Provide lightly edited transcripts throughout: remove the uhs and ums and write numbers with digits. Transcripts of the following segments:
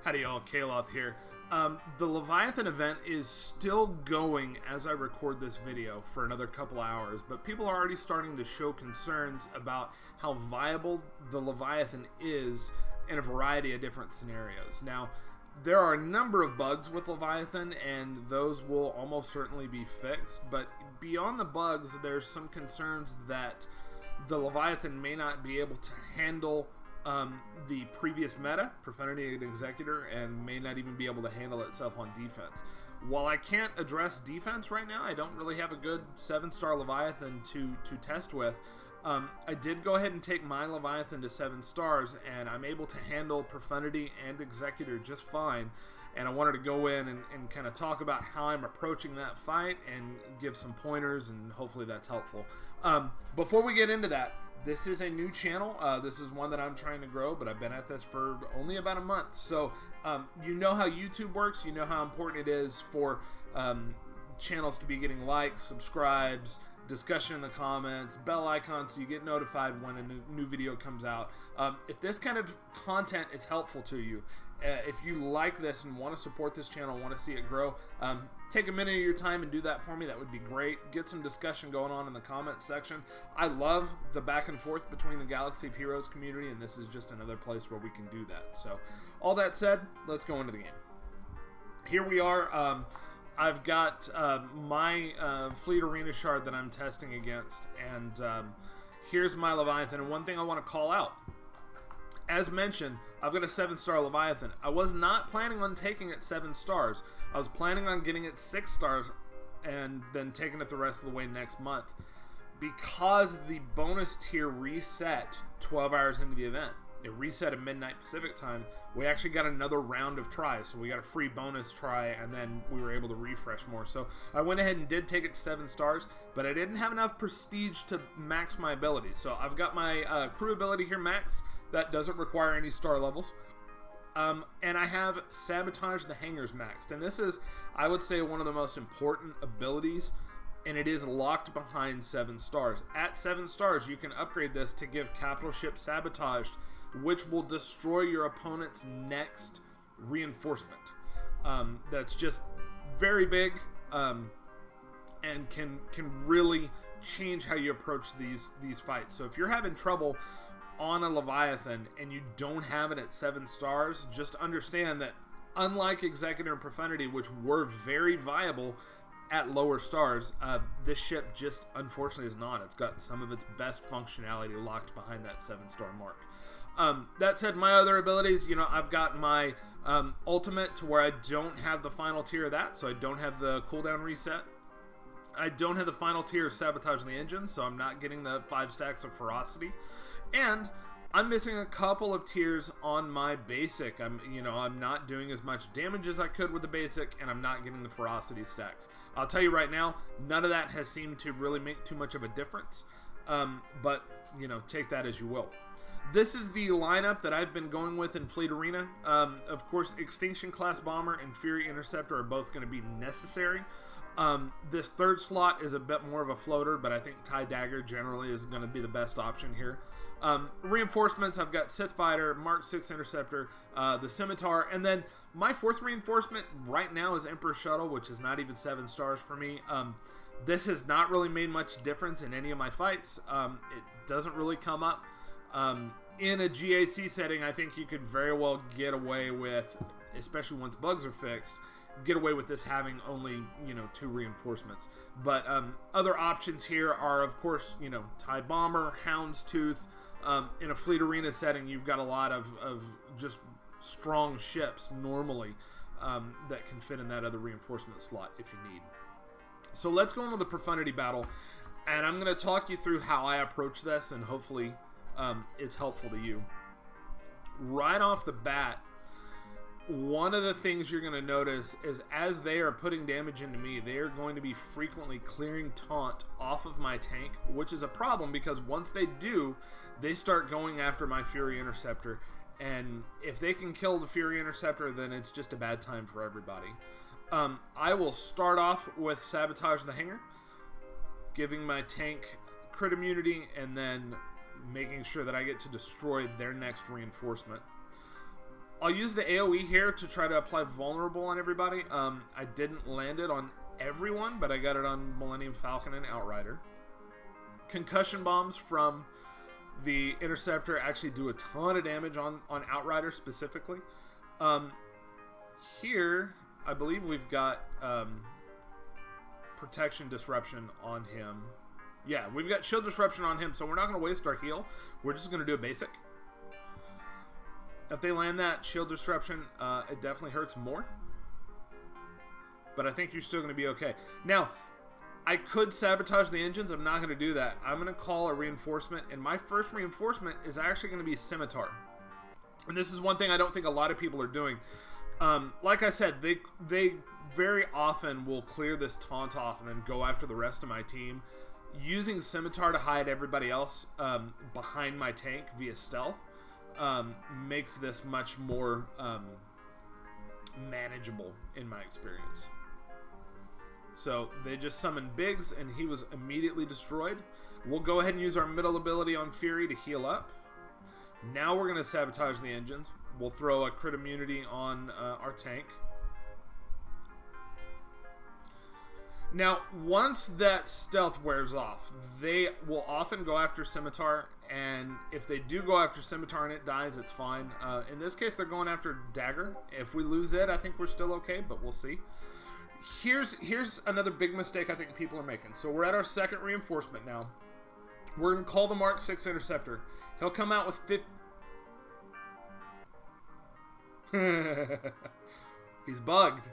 Howdy y'all, Kaloth here. The Leviathan event is still going as I record this video for another couple hours, but people are already starting to show concerns about how viable the Leviathan is in a variety of different scenarios. Now, there are a number of bugs with Leviathan, and those will almost certainly be fixed, but beyond the bugs, there's some concerns that the Leviathan may not be able to handle the previous meta, Profundity and Executor, and may not even be able to handle itself on defense. While I can't address defense right now, I don't really have a good 7-star Leviathan to test with. I did go ahead and take my Leviathan to 7 stars, and I'm able to handle Profundity and Executor just fine. And I wanted to go in and kind of talk about how I'm approaching that fight and give some pointers, and hopefully that's helpful. Before we get into that, this is a new channel. This is one that I'm trying to grow, but I've been at this for only about a month. So you know how YouTube works. You know how important it is for channels to be getting likes, subscribes, discussion in the comments, bell icon so you get notified when a new video comes out. If this kind of content is helpful to you, if you like this and want to support this channel, want to see it grow, take a minute of your time and do that for me. That would be great. Get some discussion going on in the comments section. I love the back and forth between the Galaxy of Heroes community, and this is just another place where we can do that. So all that said, let's go into the game. Here we are. I've got my Fleet Arena shard that I'm testing against, and here's my Leviathan. And one thing I want to call out, as mentioned, I've got a 7-star Leviathan. I was not planning on taking it 7 stars. I was planning on getting it 6 stars and then taking it the rest of the way next month. Because the bonus tier reset 12 hours into the event, it reset at midnight Pacific time, we actually got another round of tries. So we got a free bonus try, and then we were able to refresh more. So I went ahead and did take it to 7 stars, but I didn't have enough prestige to max my abilities. So I've got my crew ability here maxed. That doesn't require any star levels. And I have Sabotage the Hangars maxed. And this is, I would say, one of the most important abilities, and it is locked behind 7 stars. At 7 stars, you can upgrade this to give Capital Ship Sabotaged, which will destroy your opponent's next reinforcement. That's just very big, and can really change how you approach these fights. So if you're having trouble on a Leviathan and you don't have it at 7 stars, just understand that unlike Executor and Profundity, which were very viable at lower stars, this ship just unfortunately is not. It's got some of its best functionality locked behind that 7-star mark. That said, my other abilities, you know, I've got my ultimate to where I don't have the final tier of that, so I don't have the cooldown reset. I don't have the final tier of Sabotage the Engine, so I'm not getting the 5 stacks of Ferocity. And I'm missing a couple of tiers on my basic. I'm not doing as much damage as I could with the basic, and I'm not getting the Ferocity stacks. I'll tell you right now, none of that has seemed to really make too much of a difference. But, you know, take that as you will. This is the lineup that I've been going with in Fleet Arena. Of course, Extinction Class Bomber and Fury Interceptor are both going to be necessary. This third slot is a bit more of a floater, but I think TIE Dagger generally is going to be the best option here. Reinforcements, I've got Sith Fighter, Mark 6 Interceptor, the Scimitar, and then my 4th reinforcement right now is Emperor Shuttle, which is not even 7 stars for me. This has not really made much difference in any of my fights. It doesn't really come up. In a GAC setting, I think you could very well get away with, especially once bugs are fixed, get away with this having only, you know, 2 reinforcements. But other options here are, of course, you know, TIE Bomber, Houndstooth. In a Fleet Arena setting, you've got a lot of just strong ships normally that can fit in that other reinforcement slot if you need. So let's go into the Profundity battle, and I'm going to talk you through how I approach this, and hopefully it's helpful to you. Right off the bat, one of the things you're going to notice is as they are putting damage into me, they are going to be frequently clearing taunt off of my tank, which is a problem because once they do, they start going after my Fury Interceptor, and if they can kill the Fury Interceptor, then it's just a bad time for everybody. I will start off with Sabotage the Hangar, giving my tank crit immunity, and then making sure that I get to destroy their next reinforcement. I'll use the AoE here to try to apply vulnerable on everybody. I didn't land it on everyone, but I got it on Millennium Falcon and Outrider. Concussion bombs from the Interceptor actually do a ton of damage on Outrider specifically. Here, I believe we've got protection disruption on him. Yeah, we've got shield disruption on him, so we're not going to waste our heal. We're just going to do a basic. If they land that shield disruption, it definitely hurts more. But I think you're still going to be okay. Now, I could sabotage the engines. I'm not going to do that. I'm going to call a reinforcement, and my first reinforcement is actually going to be Scimitar. And this is one thing I don't think a lot of people are doing. Like I said, they very often will clear this taunt off and then go after the rest of my team. Using Scimitar to hide everybody else behind my tank via stealth makes this much more manageable in my experience. So they just summoned Biggs and he was immediately destroyed. We'll go ahead and use our middle ability on Fury to heal up. Now we're going to sabotage the engines. We'll throw a crit immunity on our tank. Now, once that stealth wears off, they will often go after Scimitar, and if they do go after Scimitar and it dies, it's fine. In this case, they're going after Dagger. If we lose it, I think we're still okay, but we'll see. Here's another big mistake I think people are making. So we're at our second reinforcement now. We're going to call the Mark 6 Interceptor. He'll come out with 50... He's bugged.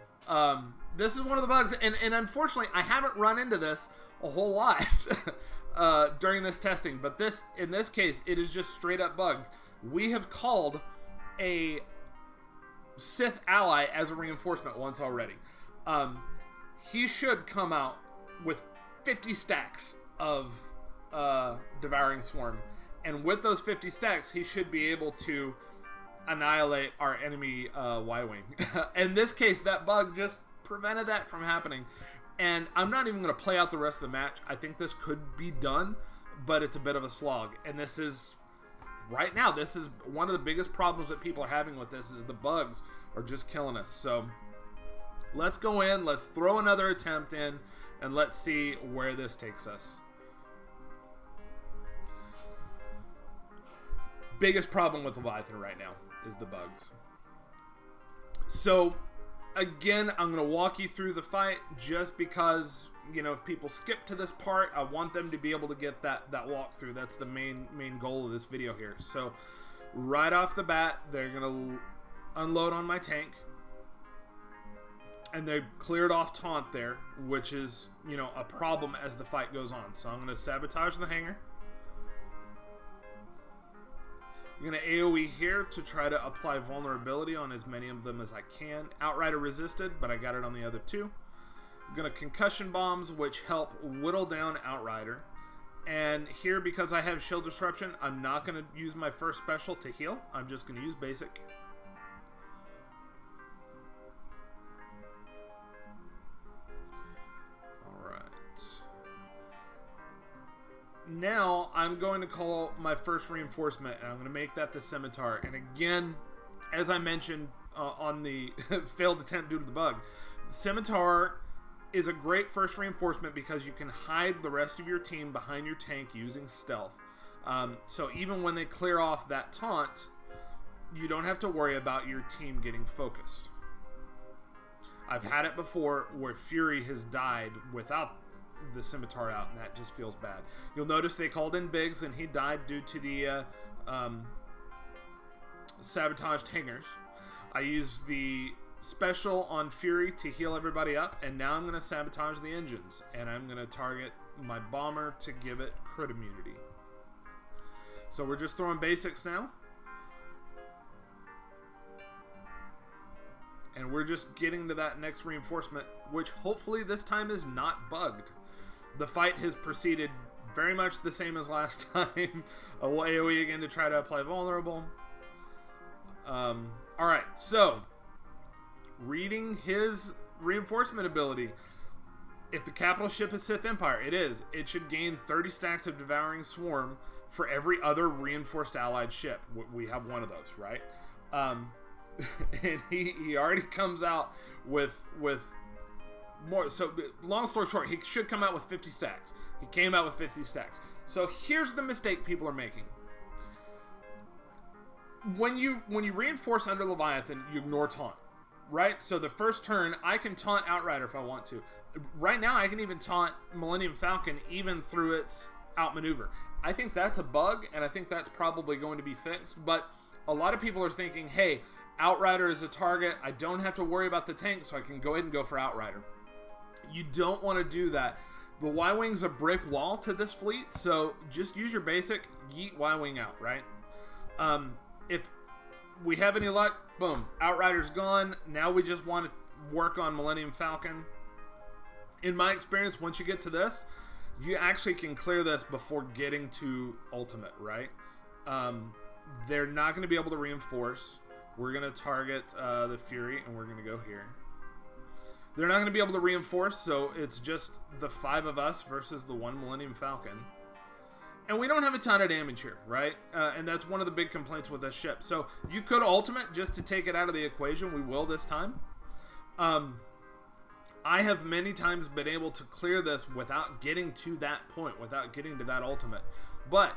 This is one of the bugs, and unfortunately, I haven't run into this a whole lot during this testing, but in this case, it is just straight up bugged. We have called a Sith ally as a reinforcement once already. He should come out with 50 stacks of Devouring Swarm, and with those 50 stacks, he should be able to annihilate our enemy Y-Wing. In this case, that bug just prevented that from happening, and I'm not even going to play out the rest of the match. I think this could be done, but it's a bit of a slog, and this is right now, this is one of the biggest problems that people are having with this, is the bugs are just killing us. So let's go in, let's throw another attempt in, and let's see where this takes us. Biggest problem with Leviathan right now is the bugs. So again, I'm going to walk you through the fight just because, you know, if people skip to this part, I want them to be able to get that walkthrough. That's the main goal of this video here. So right off the bat, they're going to unload on my tank. And they cleared off taunt there, which is, you know, a problem as the fight goes on. So I'm going to sabotage the hangar. I'm going to AoE here to try to apply vulnerability on as many of them as I can. Outrider resisted, but I got it on the other two. I'm going to concussion bombs, which help whittle down Outrider. And here, because I have shield disruption, I'm not going to use my first special to heal. I'm just going to use basic. Now I'm going to call my first reinforcement, and I'm going to make that the Scimitar. And again, as I mentioned on the failed attempt due to the bug, Scimitar is a great first reinforcement because you can hide the rest of your team behind your tank using stealth. So even when they clear off that taunt, you don't have to worry about your team getting focused. I've had it before where Fury has died without the Scimitar out, and that just feels bad. You'll notice they called in Biggs, and he died due to the sabotaged hangars. I used the special on Fury to heal everybody up, and now I'm going to sabotage the engines, and I'm going to target my bomber to give it crit immunity. So we're just throwing basics now. And we're just getting to that next reinforcement, which hopefully this time is not bugged. The fight has proceeded very much the same as last time. We'll AoE again to try to apply vulnerable. Alright, so reading his reinforcement ability. If the capital ship is Sith Empire, it is. It should gain 30 stacks of Devouring Swarm for every other reinforced allied ship. We have one of those, right? and he already comes out with more. So long story short, he should come out with 50 stacks. He came out with 50 stacks. So here's the mistake people are making. When you reinforce under Leviathan, you ignore taunt, right? So the first turn, I can taunt Outrider if I want to. Right now, I can even taunt Millennium Falcon even through its outmaneuver. I think that's a bug, and I think that's probably going to be fixed. But a lot of people are thinking, hey, Outrider is a target. I don't have to worry about the tank, so I can go ahead and go for Outrider. You don't want to do that. The Y-Wing's a brick wall to this fleet, so just use your basic, yeet Y-Wing out, right? If we have any luck, boom, Outrider's gone. Now we just want to work on Millennium Falcon. In my experience, once you get to this, you actually can clear this before getting to Ultimate, right? They're not going to be able to reinforce. We're going to target the Fury, and we're going to go here. They're not going to be able to reinforce, so it's just the 5 of us versus the 1 Millennium Falcon. And we don't have a ton of damage here, right? And that's one of the big complaints with this ship. So you could ultimate just to take it out of the equation. We will this time. I have many times been able to clear this without getting to that point, without getting to that ultimate. But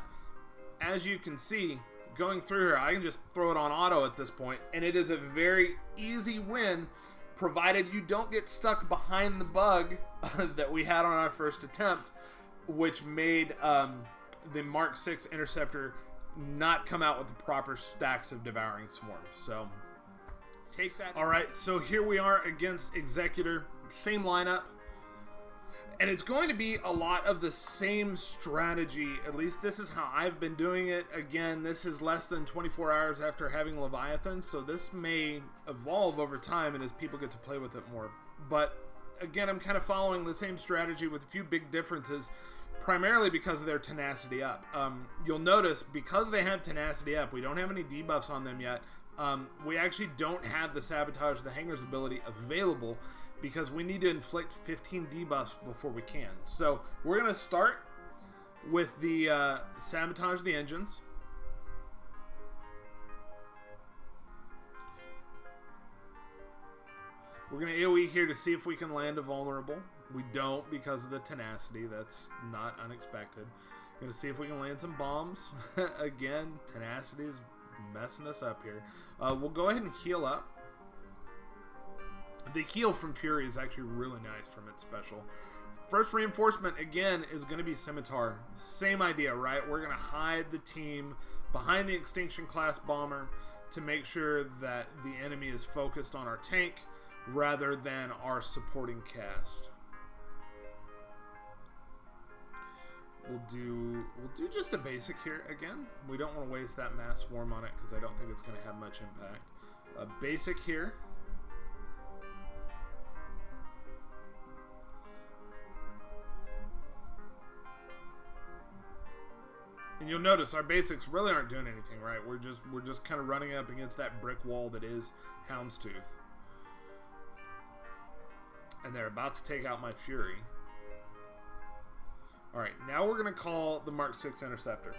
as you can see, going through here, I can just throw it on auto at this point, and it is a very easy win, provided you don't get stuck behind the bug that we had on our first attempt, which made the Mark 6 Interceptor not come out with the proper stacks of Devouring Swarms. So take that. All right, so here we are against Executor, same lineup, and it's going to be a lot of the same strategy. At least this is how I've been doing it. Again, this is less than 24 hours after having Leviathan, so this may evolve over time and as people get to play with it more. But again, I'm kind of following the same strategy with a few big differences, primarily because of their tenacity up. You'll notice, because they have tenacity up, we don't have any debuffs on them yet. We actually don't have the Sabotage the Hangars ability available because we need to inflict 15 debuffs before we can. So we're going to start with the Sabotage the Engines. We're going to AoE here to see if we can land a vulnerable. We don't because of the tenacity. That's not unexpected. We're going to see if we can land some bombs. Again, tenacity is messing us up here. We'll go ahead and heal up. The heal from Fury is actually really nice from its special. First reinforcement, again, is going to be Scimitar. Same idea, right? We're going to hide the team behind the Extinction class bomber to make sure that the enemy is focused on our tank rather than our supporting cast. We'll do just a basic here again. We don't want to waste that mass swarm on it because I don't think it's going to have much impact. A basic here. And you'll notice our basics really aren't doing anything, right? We're just kind of running up against that brick wall that is Houndstooth. And they're about to take out my Fury. Alright, now we're going to call the Mark 6 Interceptor.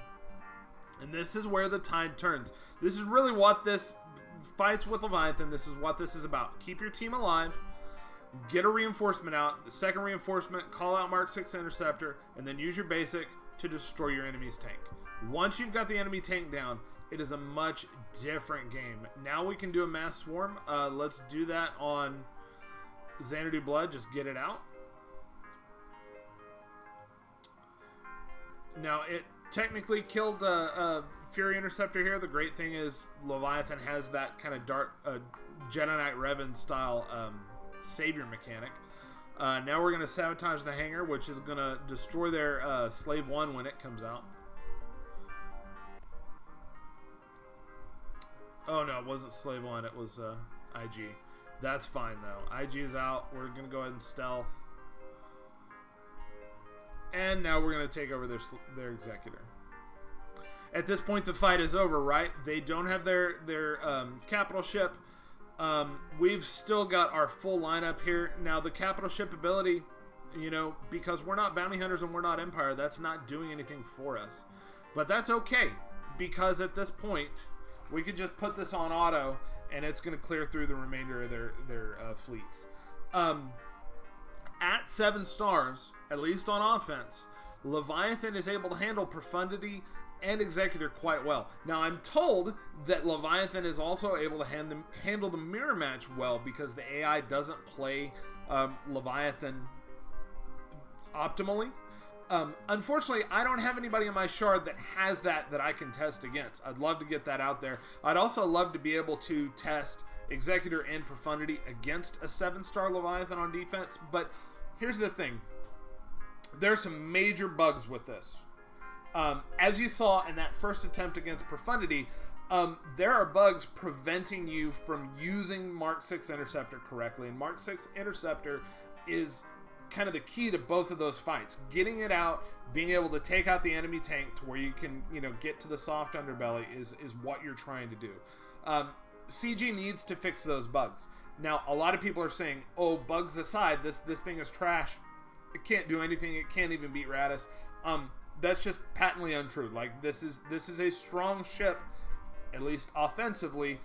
And this is where the tide turns. This is really what this fights with Leviathan. This is what this is about. Keep your team alive. Get a reinforcement out. The second reinforcement, call out Mark 6 Interceptor. And then use your basic to destroy your enemy's tank. Once you've got the enemy tank down, it is a much different game. Now we can do a mass swarm. Let's do that on Xanadu Blood. Just get it out. Now, it technically killed Fury Interceptor here. The great thing is Leviathan has that kind of dark Jedi Knight Revan style savior mechanic. Now we're going to Sabotage the Hangar, which is going to destroy their Slave 1 when it comes out. Oh no, it wasn't Slave 1, it was IG. That's fine though. IG is out. We're going to go ahead and stealth. And now we're going to take over their Executor. At this point, the fight is over, right? They don't have their capital ship. We've still got our full lineup here. Now, the capital ship ability, you know, because we're not bounty hunters and we're not Empire, that's not doing anything for us. But that's okay, because at this point, we could just put this on auto and it's going to clear through the remainder of their fleets. At 7 stars, at least on offense, Leviathan is able to handle Profundity and Executor quite well. Now, I'm told that Leviathan is also able to handle the mirror match well, because the AI doesn't play Leviathan optimally. Unfortunately, I don't have anybody in my shard that has that I can test against. I'd love to get that out there. I'd also love to be able to test Executor and Profundity against a 7-star Leviathan on defense, but here's the thing. There's some major bugs with this. As you saw in that first attempt against Profundity, there are bugs preventing you from using Mark 6 Interceptor correctly, and Mark 6 Interceptor is kind of the key to both of those fights. Getting it out, being able to take out the enemy tank to where you can, get to the soft underbelly is what you're trying to do. CG needs to fix those bugs. Now, a lot of people are saying, oh, bugs aside, this thing is trash. It can't do anything. It can't even beat Radis. That's just patently untrue. Like, this is a strong ship, at least offensively,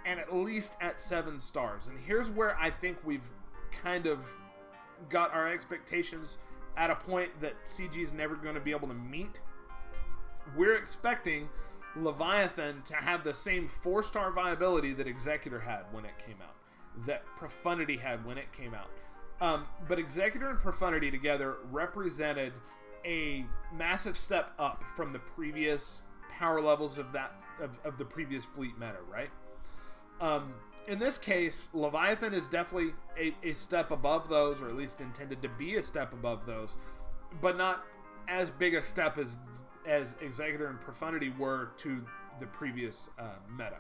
and at least at 7 stars. And here's where I think we've kind of got our expectations at a point that CG is never going to be able to meet. We're expecting Leviathan to have the same 4-star viability that Executor had when it came out, that Profundity had when it came out. But Executor and Profundity together represented a massive step up from the previous power levels of the previous fleet meta, right? In this case, Leviathan is definitely a step above those, or at least intended to be a step above those, but not as big a step as Executor and Profundity were to the previous meta.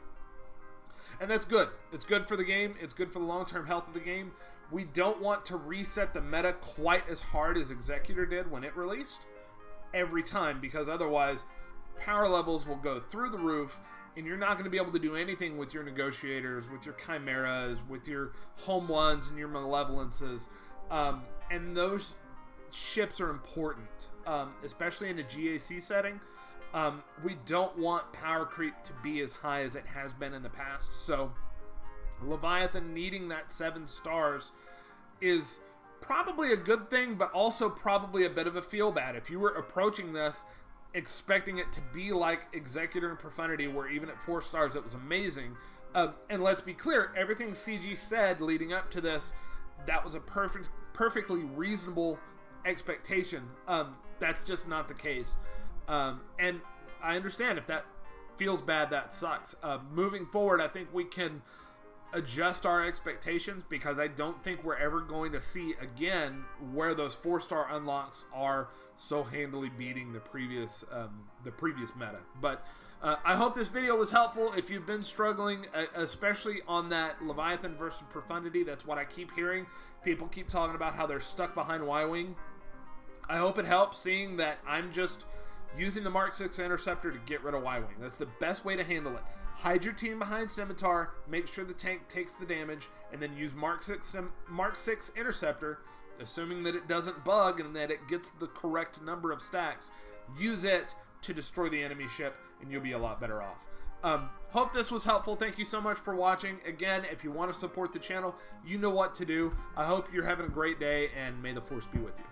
And that's good. It's good for the game. It's good for the long-term health of the game. We don't want to reset the meta quite as hard as Executor did when it released every time, because otherwise power levels will go through the roof, and you're not going to be able to do anything with your negotiators, with your chimeras, with your home ones and your malevolences. And those ships are important, especially in a GAC setting. We don't want power creep to be as high as it has been in the past. So Leviathan needing that 7 stars is probably a good thing, but also probably a bit of a feel bad. If you were approaching this expecting it to be like Executor and Profundity, where even at 4 stars it was amazing. And let's be clear, everything CG said leading up to this, that was a perfectly reasonable expectation. That's just not the case. And I understand if that feels bad, that sucks. Moving forward, I think we can adjust our expectations, because I don't think we're ever going to see again where those 4-star unlocks are so handily beating the previous meta. But I hope this video was helpful. If you've been struggling, especially on that Leviathan versus Profundity, that's what I keep hearing. People keep talking about how they're stuck behind Y-Wing. I hope it helps, seeing that I'm just using the Mark 6 Interceptor to get rid of Y-Wing. That's the best way to handle it. Hide your team behind Scimitar, make sure the tank takes the damage, and then use Mark 6 Interceptor, assuming that it doesn't bug and that it gets the correct number of stacks. Use it to destroy the enemy ship, and you'll be a lot better off. Hope this was helpful. Thank you so much for watching. Again, if you want to support the channel, you know what to do. I hope you're having a great day, and may the Force be with you.